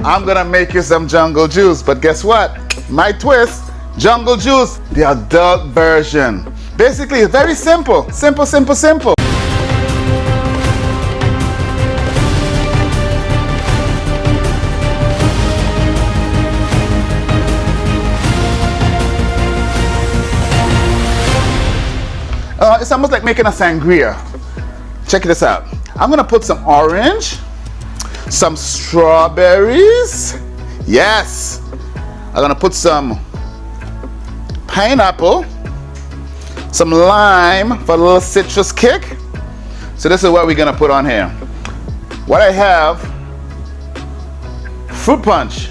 I'm gonna make you some jungle juice. But guess what? My twist, jungle juice, the adult version. Basically, it's very simple. Simple, simple, simple. It's almost like making a sangria. Check this out. I'm gonna put some orange, some strawberries. Yes. I'm gonna put some pineapple, some lime for a little citrus kick. So this is what we're gonna put on here. What I have, fruit punch.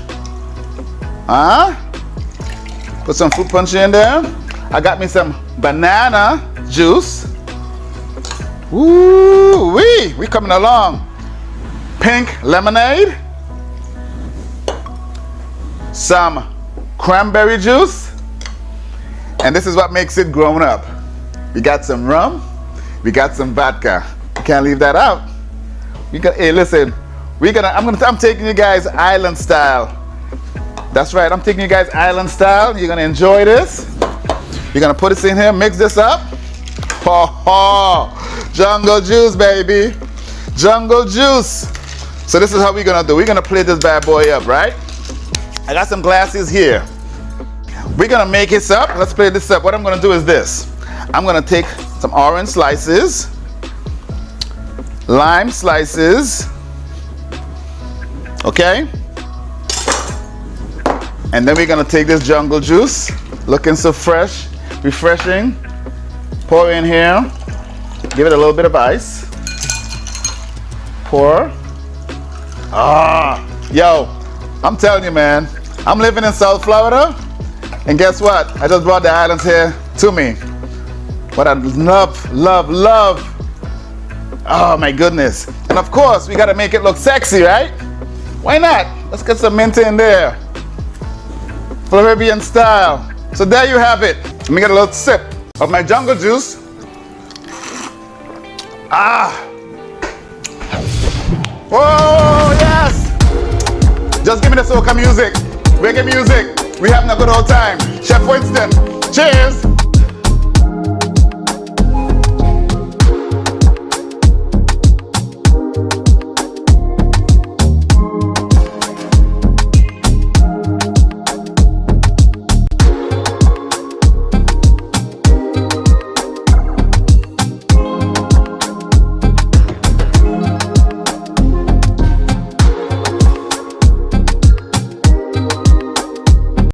Put some fruit punch in there. I got me some banana juice. Ooh wee, we coming along. Pink lemonade. Some cranberry juice. And this is what makes it grown up. We got some rum. We got some vodka. You can't leave that out. Hey, listen. I'm taking you guys island style. That's right. I'm taking you guys island style. You're gonna enjoy this. You're gonna put this in here, mix this up. Ho ho! Jungle juice, baby. Jungle juice. So this is how we're gonna do. We're gonna plate this bad boy up, right? I got some glasses here. We're gonna make this up. Let's plate this up. What I'm gonna do is this. I'm gonna take some orange slices, lime slices, okay? And then we're gonna take this jungle juice, looking so fresh, refreshing. Pour in here, give it a little bit of ice. Pour. Yo, I'm telling you, man, I'm living in South Florida, and guess what? I just brought the islands here to me. What I love, love, love. Oh my goodness. And of course, we gotta make it look sexy, right? Why not? Let's get some mint in there. Floridian style. So there you have it. Let me get a little sip of my jungle juice. Whoa, yes! Just give me the soca music. Reggae music. We having a good old time. Chef Winston. Cheers!